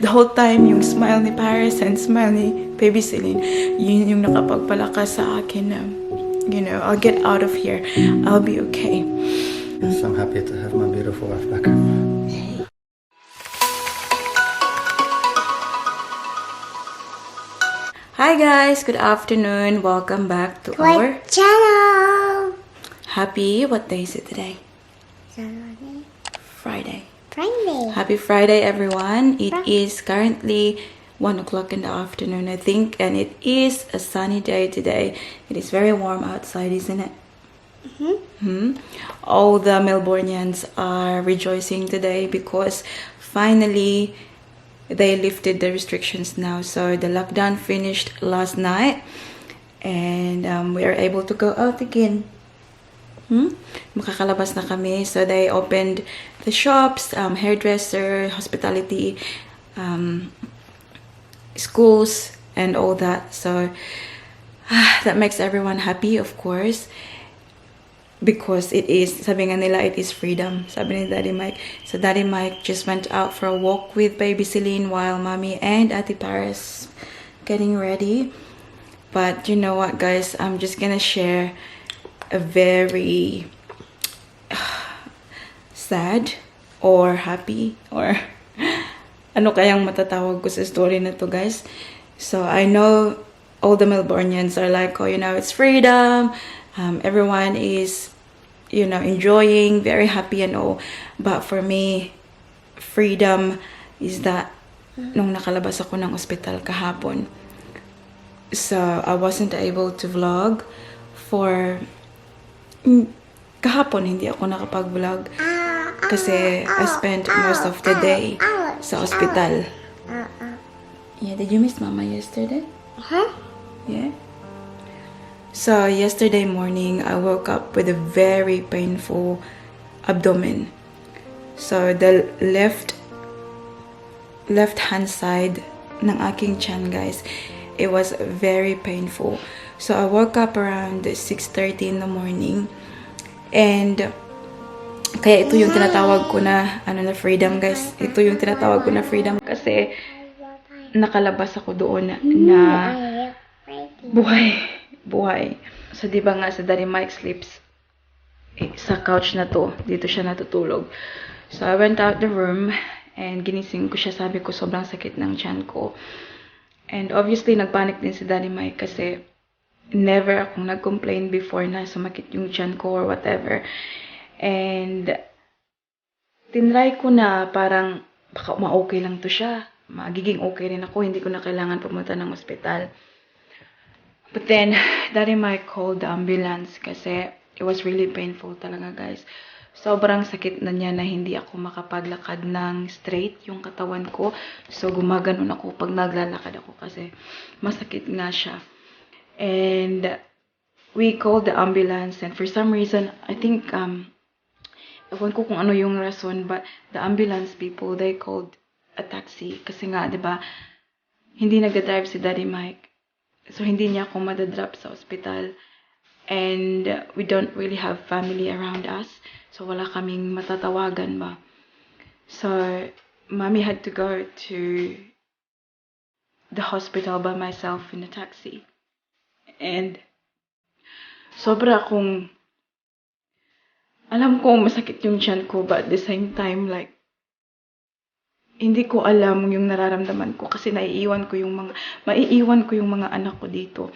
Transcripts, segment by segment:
the whole time, yung smile ni Paris and smile ni Baby Celine, yun yung nakapagpalakas sa akin na, you know, I'll get out of here. I'll be okay. Yes, I'm happy to have my beautiful wife back. Hi guys, good afternoon. Welcome back to our channel. Happy, what day is it today? Saturday. Friday. Friday. Happy Friday, everyone. It is currently 1 o'clock in the afternoon, I think, and it is a sunny day today. It is very warm outside, isn't it? All the Melbournians are rejoicing today because finally they lifted the restrictions now. So the lockdown finished last night and we are able to go out again. Makakalabas na kami. So they opened the shops, hairdresser, hospitality, schools, and all that. So that makes everyone happy, of course. Because it is, sabi nga nila, it is freedom. Sabi ni Daddy Mike. So Daddy Mike just went out for a walk with Baby Celine while Mommy and Ate Paris getting ready. But you know what, guys? I'm just gonna share a very sad or happy or ano kayang matatawag ko sa story na to, guys. So I know all the Melbournians are like, oh, you know, it's freedom. Everyone is, you know, enjoying, very happy and all. But for me, freedom is that nung nakalabas ako ng ospital kahapon. So I wasn't able to vlog for kahapon. Hindi ako nakapag-vlog kasi I spent most of the day sa ospital. Yeah, did you miss Mama yesterday? Yeah. So yesterday morning, I woke up with a very painful abdomen. So the left hand side ng aking tiyan, guys, it was very painful. So I woke up around 6:30 in the morning, and kaya ito yung tinatawag ko na na freedom, guys. Ito yung tinatawag ko na freedom kasi nakalabas ako doon na buhay. So, di ba nga sa Daddy Mike sleeps sa couch na to. Dito siya natutulog. So, I went out the room and ginising ko siya. Sabi ko, sobrang sakit ng tiyan ko. And obviously, nagpanic din si Daddy Mike kasi never akong nag-complain before na sumakit yung tiyan ko or whatever. And tinry ko na parang baka ma-okay lang to siya. Magiging okay rin ako. Hindi ko na kailangan pumunta ng ospital. But then, Daddy Mike called the ambulance kasi it was really painful talaga, guys. Sobrang sakit na niya na hindi ako makapaglakad ng straight yung katawan ko. So, gumaganon ako pag naglalakad ako kasi masakit nga siya. And we called the ambulance and for some reason, I think, ewan ko kung ano yung rason, but the ambulance people, they called a taxi. Kasi nga, di ba, hindi nagda-drive si Daddy Mike. So, hindi niya ako madadrop sa ospital. And we don't really have family around us. So, wala kaming matatawagan ba. So, Mommy had to go to the hospital by myself in a taxi. And sobra akong alam ko masakit yung tiyan ko, but at the same time, like, hindi ko alam yung nararamdaman ko kasi maiiwan ko yung mga anak ko dito.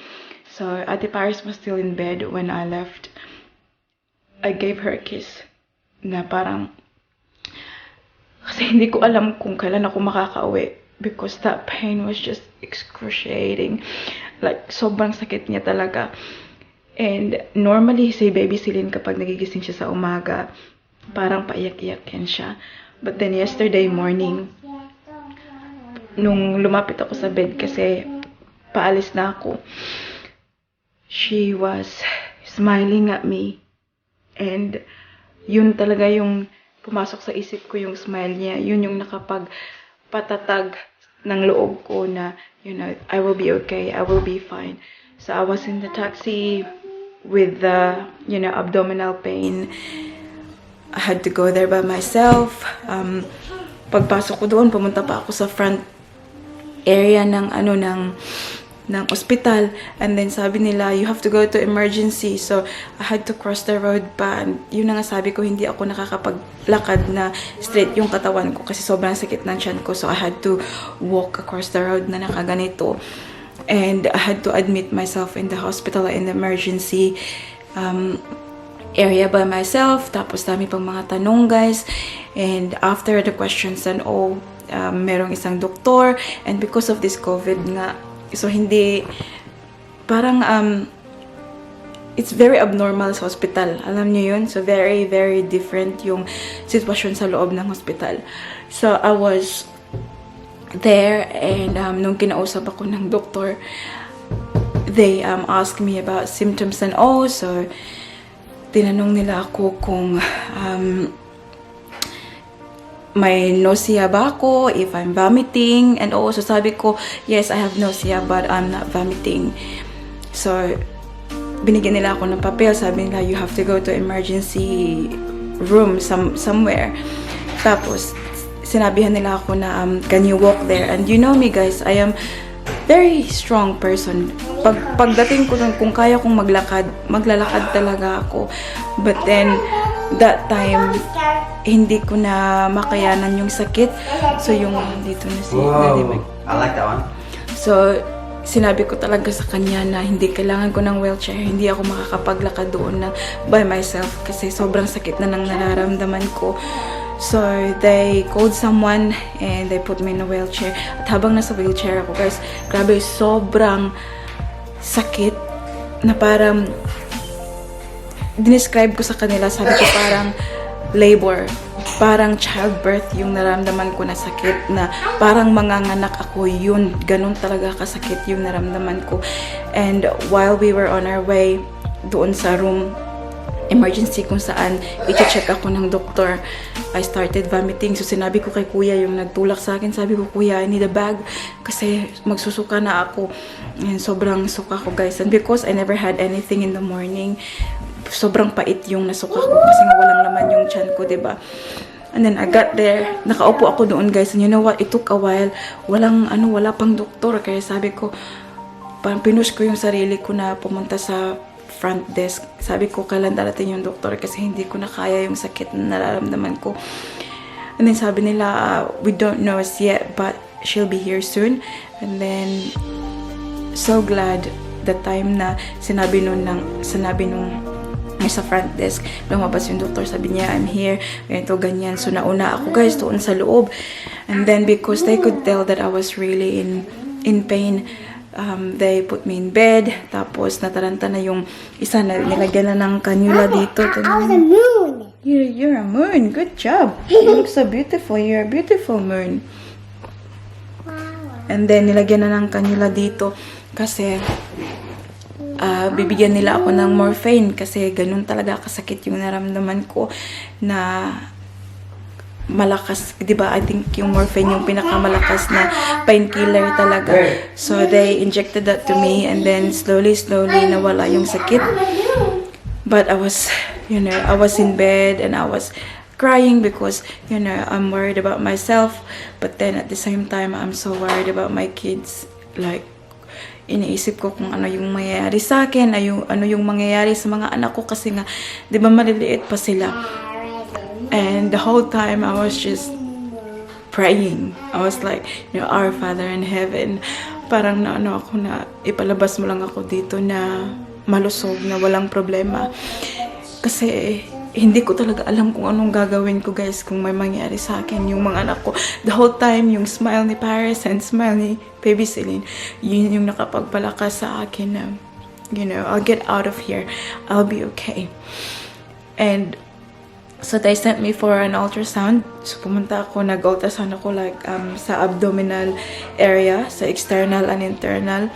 So, Ate Paris was still in bed when I left. I gave her a kiss na parang kasi hindi ko alam kung kailan ako makakauwi because that pain was just excruciating. Like, sobrang sakit niya talaga. And normally, si Baby Celine kapag nagigising siya sa umaga, parang paiyak-iyakin siya. But then yesterday morning, nung lumapit ako sa bed kasi paalis na ako, she was smiling at me. And yun talaga yung pumasok sa isip ko, yung smile niya. Yun yung nakapagpatatag ng loob ko na, you know, I will be okay, I will be fine. So I was in the taxi with the, you know, abdominal pain. I had to go there by myself. pagpasok ko doon, pumunta pa ako sa front area ng ng ospital, and then sabi nila you have to go to emergency, so I had to cross the road pa, and yun na nga sabi ko, hindi ako nakakapaglakad na straight yung katawan ko kasi sobrang sakit ng tiyan ko, so I had to walk across the road na nakaganito, and I had to admit myself in the hospital in the emergency area by myself. Tapos dami pang mga tanong guys, and after the questions and all, merong isang doktor, and because of this COVID nga, so hindi, parang it's very abnormal sa hospital, alam niyo yun, so very very different yung sitwasyon sa loob ng hospital. So I was there, and nung kinausap ako ng doktor, they asked me about symptoms and all, so tinanong nila ako kung may nausea ba ako, if I'm vomiting, and also sabi ko, yes, I have nausea, but I'm not vomiting. So, binigyan nila ako ng papel, sabi nila, you have to go to emergency room somewhere. Tapos, sinabihan nila ako na, can you walk there? And you know me guys, I am very strong person. Pagdating ko dun, kung kaya kong maglakad, maglalakad talaga ako. But then, that time, hindi ko na makayanan yung sakit. So, yung dito na si Daddy Mike. I like that one. So, sinabi ko talaga sa kanya na hindi kailangan ko ng wheelchair. Hindi ako makakapaglakad doon na by myself kasi sobrang sakit na nang nararamdaman ko. So, they called someone and they put me in a wheelchair. At habang nasa wheelchair ako, guys, grabe, sobrang sakit na parang dinescribe ko sa kanila, sabi ko parang labor, parang childbirth yung naramdaman ko na sakit, na parang manganganak ako, yun, ganun talaga kasakit yung naramdaman ko. And while we were on our way doon sa room emergency kung saan i-check ako ng doktor, I started vomiting. So sinabi ko kay kuya, yung nagtulak sa akin, sabi ko, kuya, I need a bag kasi magsusuka na ako. And sobrang suka ko guys, and because I never had anything in the morning, sobrang pait yung nasuka ko kasi nga walang laman yung tiyan ko, diba? And then I got there, nakaupo ako doon guys, and you know what, it took a while, wala pang doktor, kaya sabi ko, parang pinush ko yung sarili ko na pumunta sa front desk. Sabi ko, kailan darating yung doktor kasi hindi ko na kaya yung sakit na nararamdaman ko. And then sabi nila, we don't know as yet, but she'll be here soon. And then, so glad the time na sinabi nung sa front desk, lumabas yung doktor, sabi niya, I'm here, ganito, ganyan. So, nauna ako guys doon sa loob. And then, because they could tell that I was really in pain, they put me in bed. Tapos, nataranta na yung isa na nilagyan na ng kanyula dito. I was a moon. You're a moon. Good job. You look so beautiful. You're a beautiful moon. And then, nilagyan na ng kanyula dito kasi bibigyan nila ako ng morphine kasi ganun talaga kasakit yung naramdaman ko na malakas, 'di ba? I think yung morphine yung pinakamalakas na painkiller talaga. So they injected that to me, and then slowly nawala yung sakit. But I was in bed and I was crying because, I'm worried about myself, but then at the same time I'm so worried about my kids. Like, iniisip ko kung ano yung mangyayari sa akin, ano yung mangyayari sa mga anak ko kasi nga, 'di ba, maliliit pa sila. And the whole time I was just praying. I was like, Our Father in Heaven, parang ako na ipalabas mo lang ako dito na malusog, na walang problema. Kasi hindi ko talaga alam kung anong gagawin ko guys kung may mangyari sa akin yung mga anak ko. The whole time, yung smile ni Paris and smile ni Baby Celine, yun yung nakapagpalakas sa akin na, I'll get out of here. I'll be okay. And so they sent me for an ultrasound. So pumunta ako, nag-ultrasound ako like sa abdominal area, sa external and internal.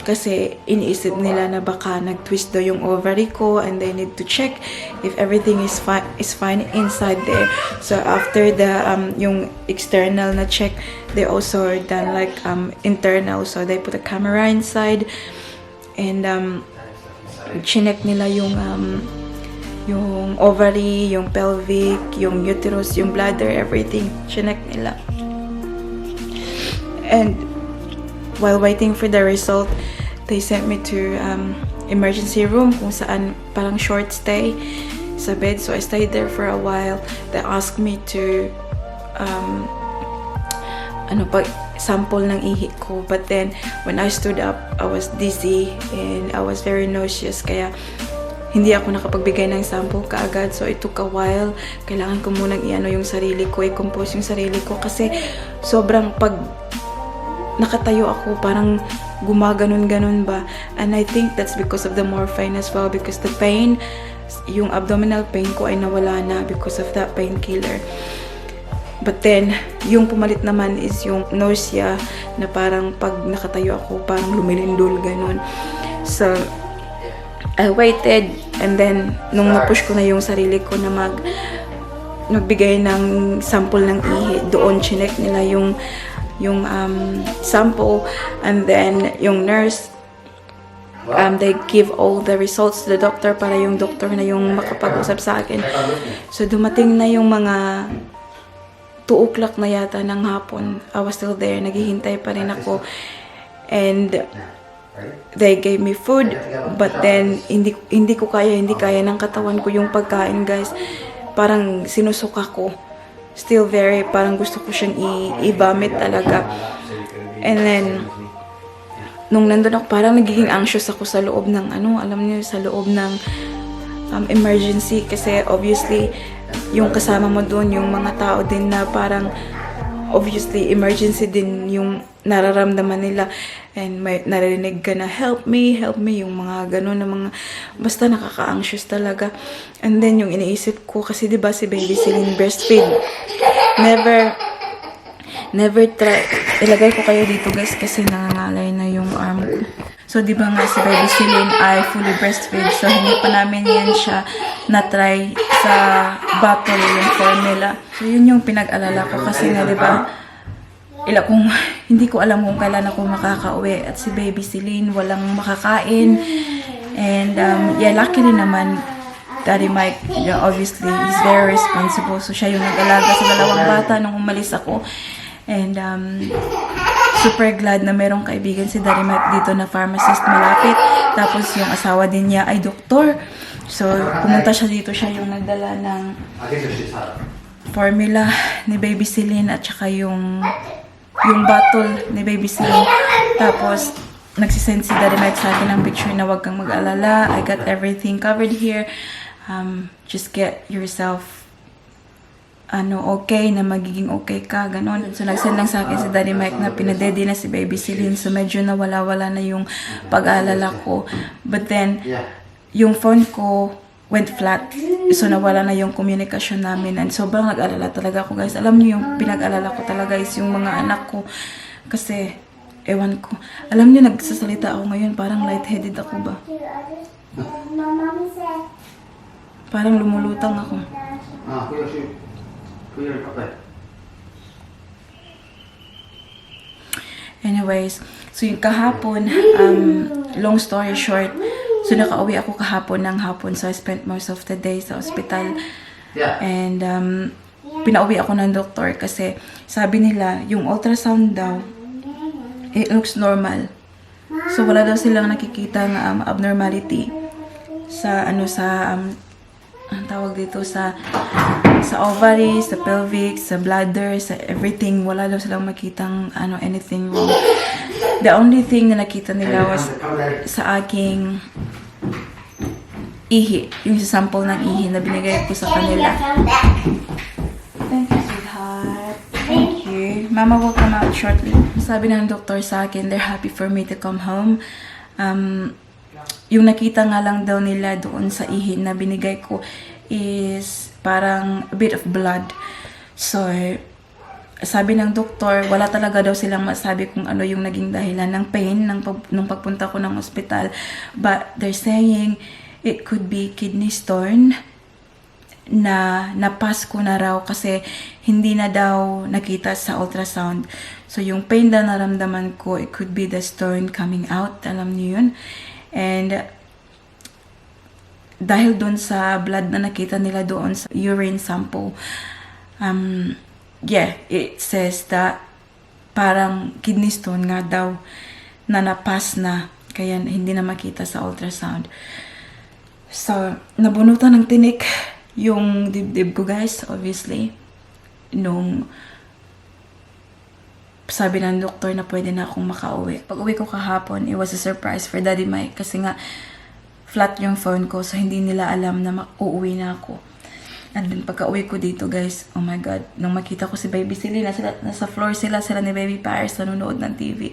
Kasi iniisip nila na baka nag-twist daw yung ovary ko, and they need to check if everything is fine inside there. So after the yung external na check, they also done like internal. So they put a camera inside and chinek nila yung ovary, yung pelvic, yung uterus, yung bladder, everything. Chinek nila. And while waiting for the result, they sent me to emergency room kung saan parang short stay sa bed. So I stayed there for a while. They asked me to sample ng ihi ko. But then, when I stood up, I was dizzy and I was very nauseous. Kaya, hindi ako nakapagbigay ng sample kaagad. So, it took a while. Kailangan ko munang yung sarili ko, i-compose yung sarili ko. Kasi, sobrang pag nakatayo ako, parang gumaganon-ganon ba. And I think that's because of the morphine as well. Because the pain, yung abdominal pain ko ay nawala na because of that painkiller. But then, yung pumalit naman is yung nausea na parang pag nakatayo ako, parang lumilindol, ganun. So, I waited and then, nung napush ko na yung sarili ko na magbigay ng sample ng ihi, doon chinek nila yung sample, and then yung nurse, they give all the results to the doctor para yung doctor na yung makapag-usap sa akin. So, dumating na yung mga 2 o'clock na yata ng hapon. I was still there. Naghihintay pa rin ako. And they gave me food. But then, hindi kaya ng katawan ko yung pagkain, guys. Parang sinusuka ko. Still very, parang gusto ko siyang i-vomit talaga. And then, nung nandun ako, parang nagiging anxious ako sa loob ng, alam niyo, sa loob ng emergency. Kasi obviously, yung kasama mo doon, yung mga tao din na parang obviously emergency din yung nararamdaman nila, and may narinig ka na help me, yung mga ganun na mga, basta nakaka-anxious talaga. And then yung iniisip ko, kasi diba si Baby Celine breastfeed, never try, ilagay ko kayo dito guys kasi nangangalay na yung arm ko. So, di ba nga si Baby Celine ay fully breastfeed. So, hindi pa namin yan siya na-try sa bottle, yung formula. So, yun yung pinag-alala ko kasi nga, di ba, hindi ko alam kung kailan ako makakauwi. At si Baby Celine, walang makakain. And, luckily naman, Daddy Mike, obviously, he's very responsible. So, siya yung nag-alaga sa 2 bata nung umalis ako. And, super glad na merong kaibigan si Daddy Mike dito na pharmacist malapit. Tapos yung asawa din niya ay doktor. So, pumunta siya dito, siya yung nagdala ng formula ni Baby Celine at saka yung bottle ni Baby Celine. Tapos, nagsisend si Daddy Mike sa akin ng picture na wag kang mag-alala. I got everything covered here. Just get yourself okay, na magiging okay ka, ganon. So, nagsend lang sa akin si Daddy Mike na pinadedi na si Baby Celine. So, medyo nawala-wala na yung pag-aalala ko. But then, yung phone ko went flat. So, nawala na yung communication namin. And sobrang nag-alala talaga ako, guys. Alam niyo yung pinag-alala ko talaga is yung mga anak ko. Kasi, ewan ko. Alam niyo, nagsasalita ako ngayon. Parang lightheaded ako ba? Parang lumulutang ako. Anyways, so yung kahapon, long story short, so nakauwi ako kahapon ng hapon. So I spent most of the day sa ospital. And pinauwi ako ng doktor kasi sabi nila, yung ultrasound daw, it looks normal. So wala daw silang nakikita ng abnormality sa ang tawag dito sa ovary, sa pelvic, sa bladder, sa everything. Wala daw silang makitang anything wrong. The only thing na nakita nila was sa aking ihi, yung sample ng ihi na binigay ko sa kanila. Thank you, sweetheart. Thank you. Mama will come out shortly. Sabi ng doktor sa akin, they're happy for me to come home. Yung nakita nga lang daw nila doon sa ihi na binigay ko is parang a bit of blood. So, sabi ng doktor, wala talaga daw silang masabi kung ano yung naging dahilan ng pain nung pagpunta ko ng ospital. But they're saying it could be kidney stone na napas ko na raw kasi hindi na daw nakita sa ultrasound. So, yung pain na naramdaman ko, it could be the stone coming out. Alam niyo yun? And dahil doon sa blood na nakita nila doon sa urine sample, yeah, it says that parang kidney stone nga daw na napas na, kaya hindi na makita sa ultrasound. So, nabunutan ng tinik yung dibdib ko, guys, obviously. Nung sabi ng doktor na pwede na akong makauwi. Pag uwi ko kahapon, it was a surprise for Daddy Mike kasi nga flat yung phone ko, so hindi nila alam na uuwi na ako. And then pagka uwi ko dito, guys, oh my God, nung makita ko si Baby Silly, nasa floor sila ni Baby Paris, nanonood ng TV.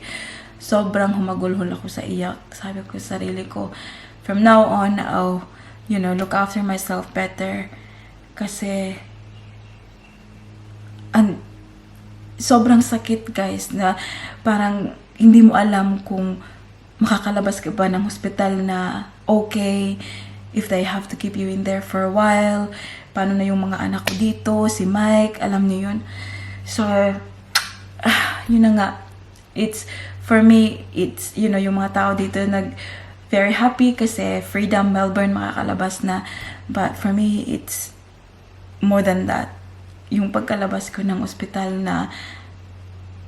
Sobrang humagulhol ako sa iyak. Sabi ko sa sarili ko, from now on, I'll, you know, look after myself better. Kasi, sobrang sakit, guys, na parang hindi mo alam kung makakalabas ka ba ng hospital na okay, if they have to keep you in there for a while. Paano na yung mga anak ko dito, si Mike, alam niyo yun. So, yun na nga. It's, for me, it's, you know, yung mga tao dito very happy kasi freedom, Melbourne, makakalabas na. But for me, it's more than that. Yung pagkalabas ko ng ospital na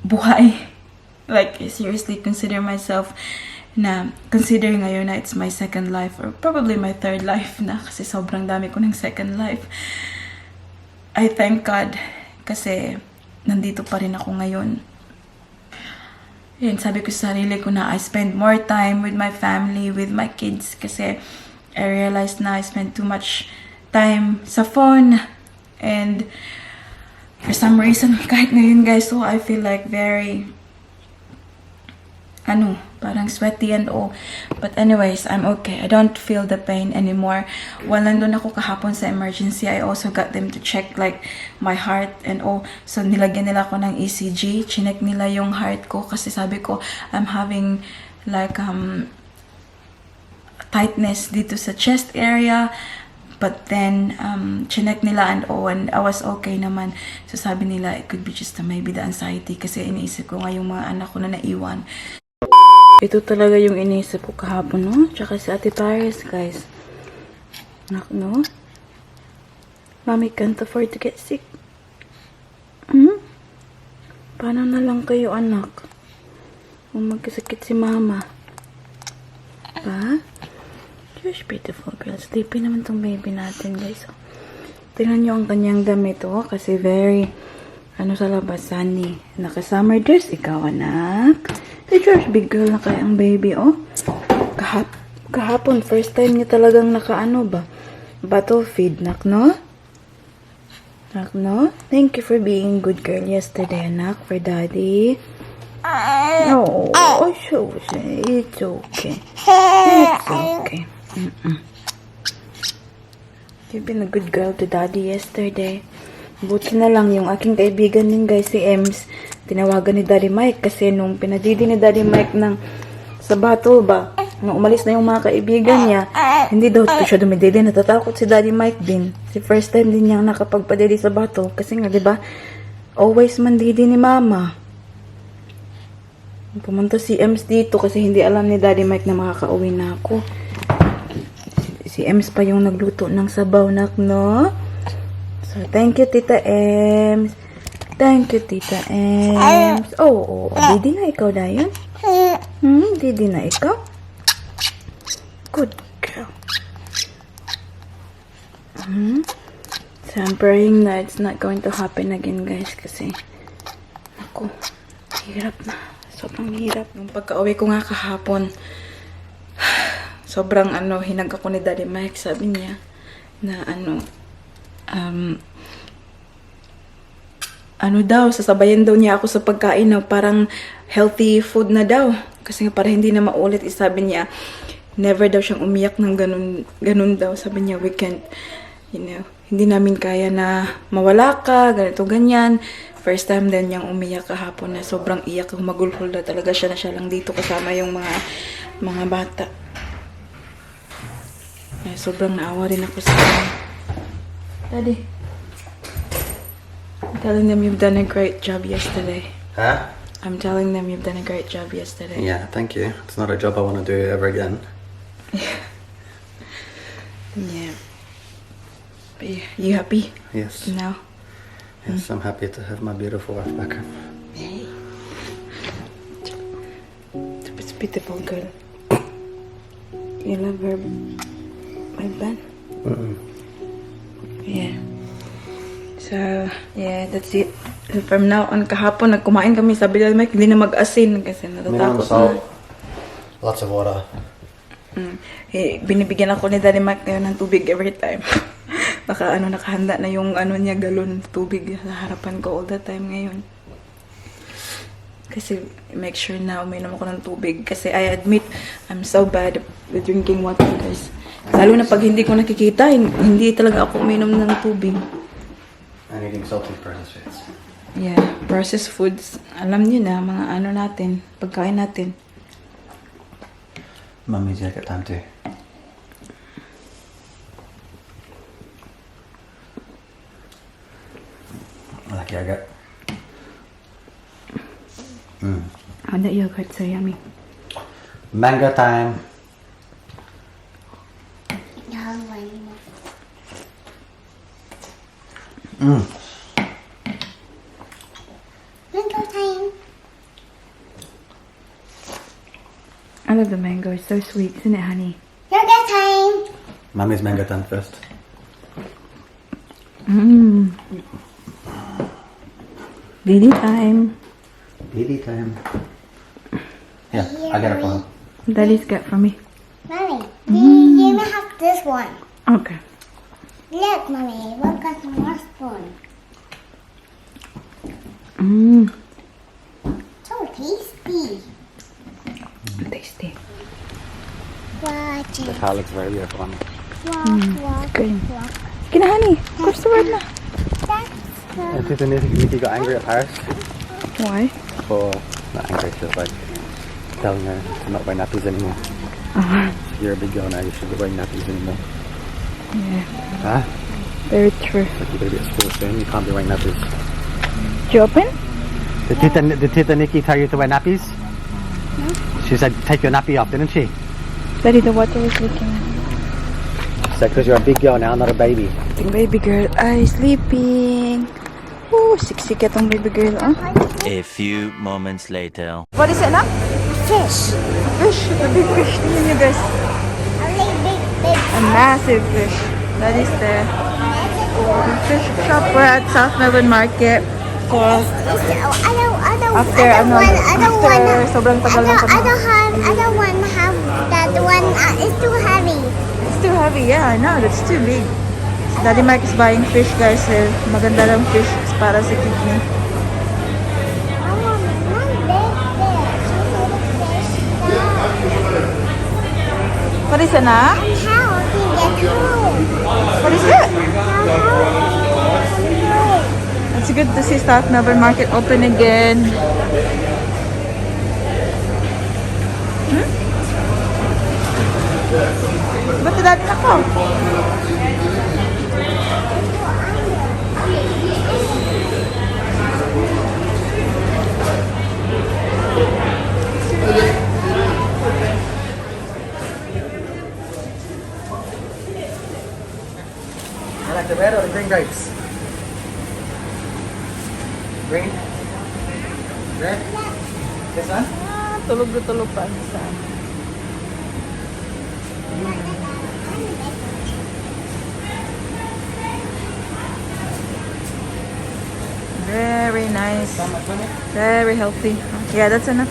buhay. Like, seriously, consider myself na, consider ngayon na it's my second life or probably my third life na kasi sobrang dami ko ng second life. I thank God kasi nandito pa rin ako ngayon. Yan, sabi ko sa sarili ko na I spend more time with my family, with my kids kasi I realized na I spend too much time sa phone and for some reason, kahit ngayon, guys, so I feel like very, parang sweaty and all. But anyways, I'm okay. I don't feel the pain anymore. While nandun ako kahapon sa emergency, I also got them to check like my heart and all. So nilagyan nila ako ng ECG. Chinek nila yung heart ko kasi sabi ko, I'm having like tightness dito sa chest area. But then, chinek nila and I was okay naman. So sabi nila, it could be just maybe the anxiety kasi iniisip ko nga yung mga anak ko na naiwan. Ito talaga yung iniisip ko kahapon, no? Tsaka si Ate Paris, guys. Anak, no? Mommy can't afford to get sick. Paano na lang kayo, anak? Kung magkasakit si Mama. Pa? Gosh, beautiful girl. Sleepy naman tong baby natin, guys. So, tingnan nyo ang kanyang damit, oh. Kasi very, sa labas, sunny. Naka-summer dress, ikaw, anak. Si George, big girl na kaya ang baby, oh. Kahapon, first time niya talagang bottle feed, nak, no? Nak, no? Thank you for being good girl yesterday, anak, for daddy. No, so it's okay. It's okay. You've been a good girl to daddy yesterday. Buti na lang yung aking kaibigan din, guys, si Ems. Tinawagan ni Daddy Mike kasi nung pinadidi ni Daddy Mike sa battle ba, nung umalis na yung mga kaibigan niya, hindi daw siya dumididi. Natatakot si Daddy Mike din. Si first time din niyang nakapagpadidi sa battle kasi nga, diba, always mandidi ni Mama. Pumunta si Ems dito kasi hindi alam ni Daddy Mike na makakauwi na ako. Si Ems pa yung nagluto ng sabaw, nak, no? So, thank you, Tita Ems. Thank you, Tita Ems. Oh, didi na ikaw, Dayan? Didi na ikaw? Good girl. So, I'm praying na it's not going to happen again, guys, kasi ako, hirap na. Sobrang hirap. Nung pagka-uwi ko nga kahapon, sobrang hinag ako ni Daddy Mike. Sabi niya na daw, sasabayan daw niya ako sa pagkain na parang healthy food na daw. Kasi nga para hindi na maulit, sabi niya, never daw siyang umiyak ng ganun daw. Sabi niya, we can't, hindi namin kaya na mawala ka, ganito, ganyan. First time din niyang umiyak kahapon na sobrang iyak, humagulhol na talaga siya na siya lang dito kasama yung mga bata. Ay, sobrang naawa rin ako sa kanya. Daddy. I'm telling them you've done a great job yesterday. Huh? I'm telling them you've done a great job yesterday. Yeah, thank you. It's not a job I want to do ever again. Yeah. But you happy Yes. now? Yes, I'm happy to have my beautiful wife back home. It's beautiful girl. You love her, my Ben? Yeah. So, yeah, that's it. So, from now on, kahapon, nagkumain kami. Sabi nila, Mike, hindi na mag-asin kasi natatakot na. Lots of water. Binibigyan ako ni Daddy Mike ngayon ng tubig every time. Baka nakahanda na yung niya, galon tubig sa harapan ko all the time ngayon. Kasi make sure na uminom ako ng tubig. Kasi I admit, I'm so bad with drinking water, guys. Lalo na pag hindi ko nakikita, hindi talaga ako uminom ng tubig. And eating salty processed foods. Yeah, processed foods. Alam niyo na, mga natin, pagkain natin. Mummy's jacket time too. I like yogurt. That yogurt so yummy. Mango time. Mango time. I love the mango. It's so sweet, isn't it, honey? Yogurt time. Mummy's mango time first. Didi time. Baby time. Yeah, I got it for her. Daddy's got for me. Mommy, you may have this one. Okay. Look, Mommy, look at more spoon. So tasty. Tasty. Watch The it. car looks very beautiful on me. Walk, good. walk. Sige na, honey. Cross the road na. That's good. And Tita Nikki got angry at Paris Why? for, not angry, she was like telling her to not wear nappies anymore. You're a big girl now, you shouldn't be wearing nappies anymore. Yeah, Huh? very true. Like you're gonna be at school soon, you can't be wearing nappies. Did you open? Did Tita Nikki tell you to wear nappies? She said take your nappy off, didn't she? Daddy, the water is leaking. She said because you're a big girl now, not a baby. Yung baby girl ay sleeping. Oh, siksik itong baby girl. A few moments later. What is it, anak? Fish. Fish. The big fish. Tingnan niyo, guys. A big, big. A massive fish. That is the fish shop. We're at South Melbourne Market. So, after sobrang tagal na kami. I don't want to have that one. It's too heavy. It's too heavy, yeah, I know. That's too big. So, Daddy Mike is buying fish, guys. Maganda lang fish para sa kidney. I want one big fish. What is it, na? And how he get home? What is it? How It's good to see South Melbourne Market open again. Ba't dati ako? I like the red or the green grapes? Green? Red? This one? Tulog na tulog pa ang isa. Very nice. Very healthy. Yeah, that's enough.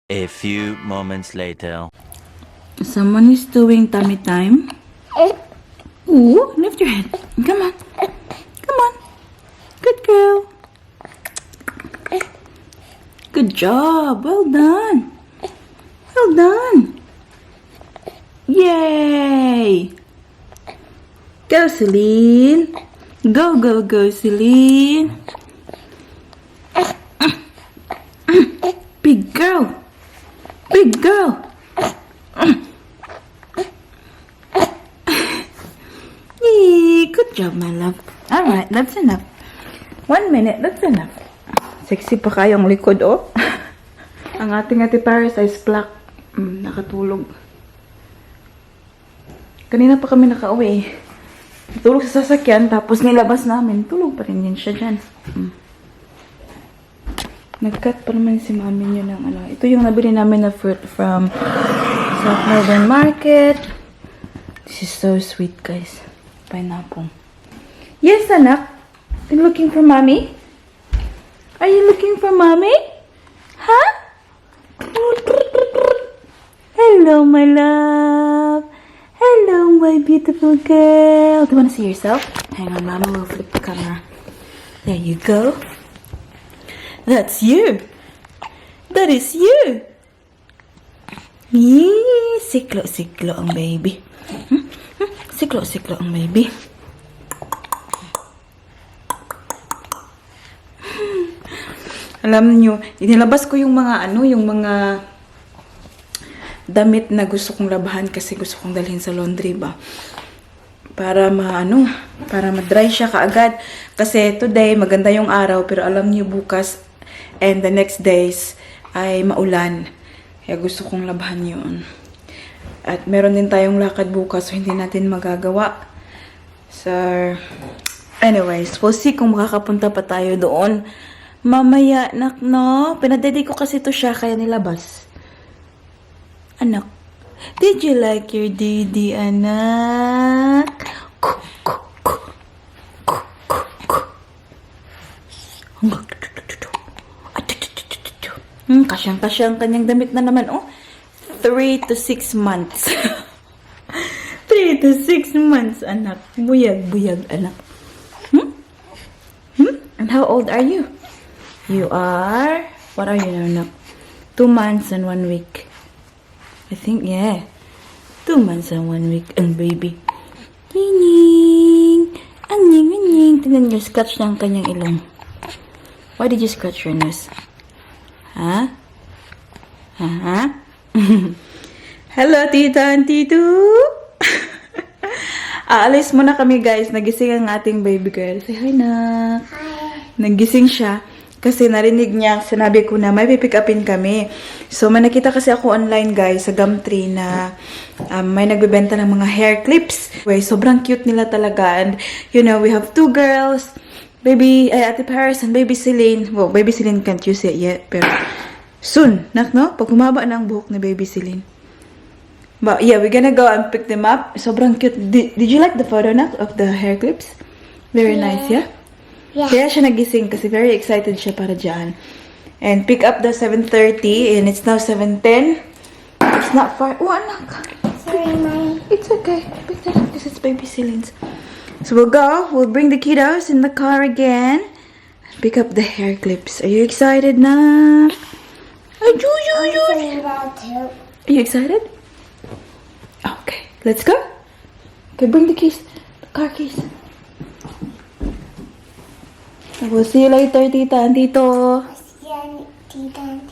A few moments later. Someone is doing tummy time. Ooh, lift your head. Come on. Come on. Good girl. Good job. Well done. Well done. Yay. Go, Celine. Go, go, go, Celine. Big girl. Big girl. Yay, good job, my love. Alright, that's enough. 1 minute, that's enough. Sexy pa kayong likod, oh. Ang ating Ate Paris ay black. Nakatulog. Kanina pa kami nakauwi. Tulog sa sasakyan, tapos nilabas namin. Tulog pa rin yun siya dyan. Nag-cut pa naman si mami yun ng ano. Ito yung nabili namin na fruit from South Melbourne Market. This is so sweet, guys. Pineapple. Yes, anak. Are you looking for mommy? Are you looking for mommy? Huh? Hello, my love. Hello, my beautiful girl. Do you want to see yourself? Hang on, Mama will flip the camera. There you go. That's you. That is you. Yee, siklo-siklo ang baby. Siklo-siklo ang baby. Alam nyo, inilabas ko yung mga yung mga damit na gusto kong labahan kasi gusto kong dalhin sa laundry ba. Para para ma-dry siya kaagad. Kasi today, maganda yung araw, pero alam niyo bukas and the next days ay maulan. Kaya gusto kong labahan yun. At meron din tayong lakad bukas, so hindi natin magagawa. So, anyways, we'll see kung makakapunta pa tayo doon. Mamaya, nak, no? Pinadedi ko kasi to siya, kaya nilabas. Anak, did you like your daddy, anak? Kasyang-kasyang kanyang damit na naman, oh. 3 to 6 months. 3 to 6 months, anak. Buyag-buyag, anak. And how old are you? You are, what are you now, anak? 2 months and 1 week. I think, yeah. 2 months and 1 week. Ang baby. Nining! Anying! Tingnan niyo, scratch na ang kanyang ilong. Why did you scratch your nose? Huh? Huh? Hello, tita and tito! Aalis muna kami, guys. Nagising ang ating baby girl. Say hi, nak. Hi. Nagising siya. Kasi narinig niya, sinabi ko na may pipick upin kami. So, may nakita kasi ako online, guys, sa Gumtree na may nagbebenta ng mga hair clips. Sobrang cute nila talaga. And, you know, we have 2 girls. Ate Paris and baby Celine. Well, baby Celine can't use it yet. Pero, soon, no? Pag humaba na ang buhok ni baby Celine. But, yeah, we're gonna go and pick them up. Sobrang cute. Did you like the photo, nak, of the hair clips? Very nice, yeah? Yeah. Kaya siya nagising kasi very excited siya para dyan. And pick up the 7:30 and it's now 7:10. It's not far. Oh, anak. Sorry, Mommy. It's okay. Pick that up. This is baby Celine's. So we'll go. We'll bring the kiddos in the car again. Pick up the hair clips. Are you excited, nak? I'm saying that too. Are you excited? Okay. Let's go. Okay, bring the keys. The car keys. We'll see you later, tita and tito. Yan, tita.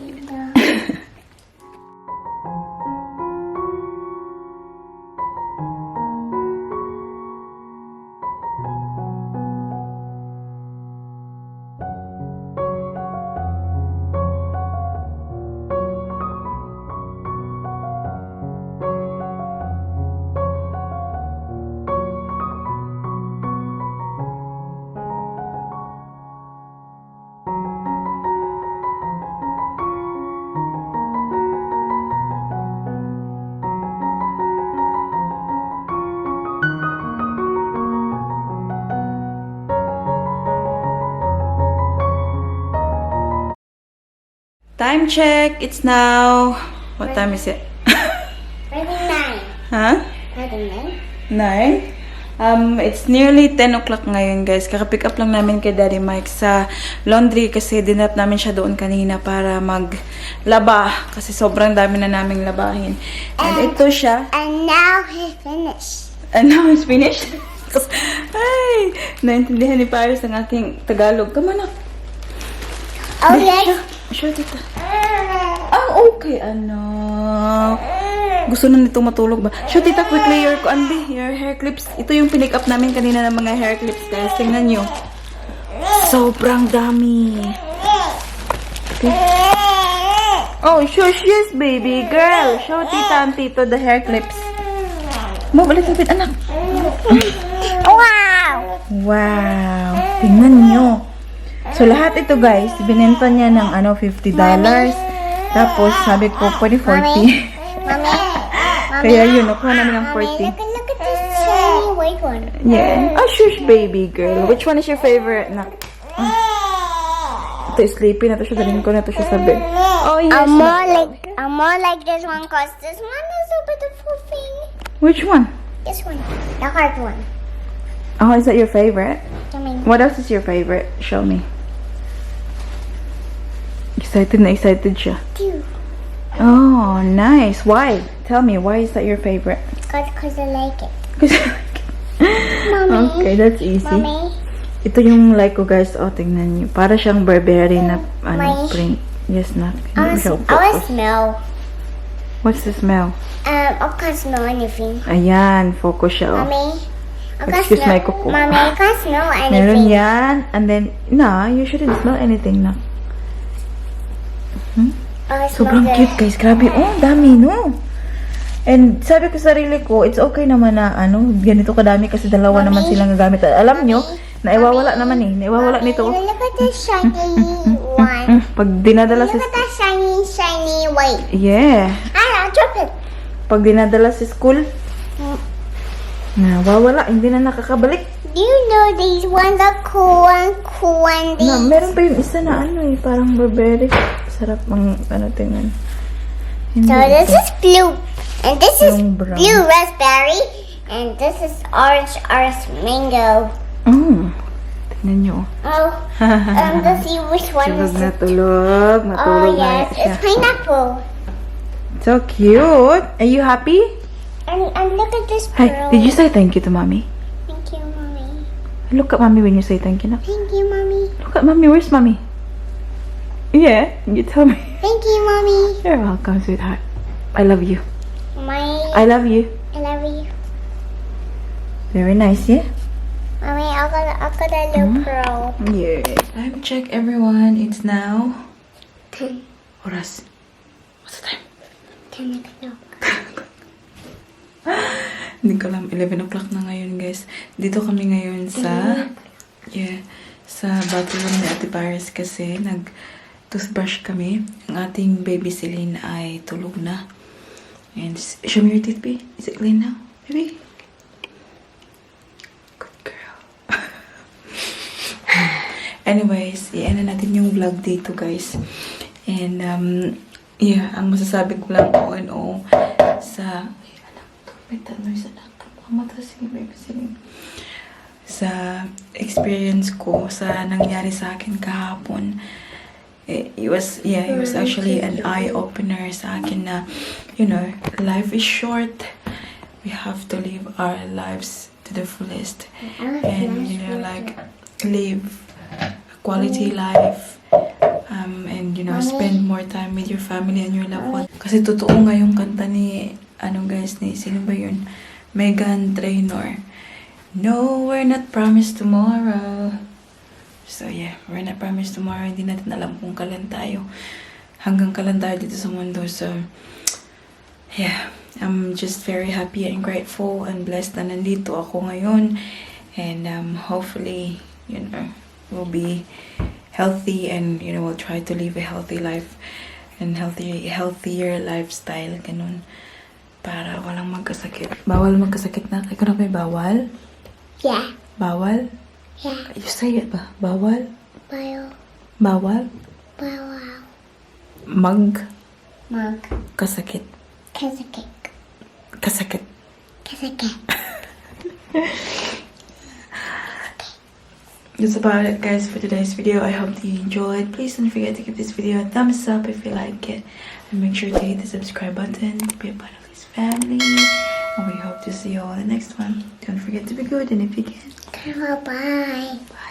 Time check. It's now... What time is it? Maybe 9. Huh? Maybe 9? It's nearly 10 o'clock ngayon, guys. Kaka-pick up lang namin kay Daddy Mike sa laundry kasi dinap namin siya doon kanina para maglaba kasi sobrang dami na naming labahin. And ito siya. And now he's finished. And now he's finished? Ay, naintindihan ni Paris ang aking Tagalog. Come on, anak. Okay. Sure, tita. Okay, anak. Gusto na nito matulog ba? Sure, tita, quickly, your hair clips. Ito yung pinick up namin kanina ng mga hair clips, guys. Tingnan nyo. Sobrang dami. Okay. Oh, shush, yes, baby girl. Show tita and tito the hair clips. Move a little bit, anak. Wow! Wow. Tingnan nyo. So, lahat ito, guys, binenta niya ng $50. Tapos, sabi ko, pwede 40. Mommy. Kaya yun, nakuha namin ng 40. Look at this shiny white one. Yeah. Oh, shush, baby girl. Which one is your favorite? Ito, sleepy na to siya. Dalhin ko na to siya sa bed. Oh, yes. I'm more like this one because this one is a beautiful thing. Which one? This one. The hard one. Oh, is that your favorite? I mean, What else is your favorite? Show me. Excited na excited siya. two. Oh, nice. Why? Tell me, why is that your favorite? Because I like it. Okay, that's easy. Mommy. Ito yung like ko, guys. Oh, tingnan niyo. Para siyang Burberry na Mommy. print. Yes, na. I will smell. What's the smell? I can't smell anything. Ayan, focus siya. Oh. Mommy. I can't Excuse smell. my kuko. Mommy, I can't smell Meron anything. yan. And then, you shouldn't smell anything na. I smell Sobrang the- cute, guys. Grabe. Oh, dami, no? And sabi ko sa sarili ko, it's okay naman na, ganito kadami kasi dalawa naman silang gagamit. Alam nyo, naiwawala naman eh. Naiwawala nito. Look at this shiny one. Pag dinadala Look sa... at that shiny white. Yeah. I'll drop it. Pag dinadala sa school, nawawala. Hindi na nakakabalik. Do you know these ones are cool and Na, these? meron pa yung isa na parang Burberry. Sarap ang, tingnan. Hindi. So this is blue, and this is Yung brown. blue raspberry, and this is orange mango. Tingnan nyo. Oh, let's see which one Tulog is na it. tulog. Oh Matulog na yes, siya. it's pineapple. So cute. Are you happy? And look at this Hi, pearl. did you say thank you to mommy? Thank you, mommy. Look at mommy when you say thank you now. Thank you, mommy. Look at mommy. Where's mommy? Yeah, you tell me. Thank you, mommy. You're welcome, sweetheart. I love you. I I love you. love you, Very nice, yeah? mommy. I got a little pearl. Yeah. Time check, everyone. It's now... Oras. What's the time? 10 o'clock. Hindi ko alam. 11 o'clock na ngayon, guys. Dito kami ngayon sa... sa bathroom ni Ate Paris kasi nag-toothbrush kami. Ang ating baby Celine ay tulog na. And show me your teeth, babe. Is it clean now? Baby? Good girl. Anyways, i-end na natin yung vlog dito, guys. And, ang masasabi ko lang sa... sa experience ko sa nangyari sa akin kahapon, it was actually an eye-opener sa akin na, life is short. We have to live our lives to the fullest and, live a quality life and, spend more time with your family and your loved ones. Kasi totoo nga yung kanta ni, ni sino ba yun? Meghan Trainor. No, we're not promised tomorrow. So yeah, we're not promised tomorrow. Hindi natin alam kung kailan tayo. Hanggang kailan tayo dito sa mundo. So, yeah, I'm just very happy and grateful and blessed na nandito ako ngayon. And hopefully, we'll be healthy and, we'll try to live a healthy life and healthier lifestyle. Ganun. Para walang magkasakit. Bawal magkasakit na. Ikaw na ba bawal? Yeah. Bawal? Yeah. You say it ba? Bawal? Bio. Bawal? Wow. Mag? Kasakit. Kasakit. Kasakit. That's about it, guys, for today's video. I hope that you enjoyed. Please don't forget to give this video a thumbs up if you like it. And make sure to hit the subscribe button to be a part of this family. And we hope to see you all in the next one. Don't forget to be good, and if you can, Bye. bye.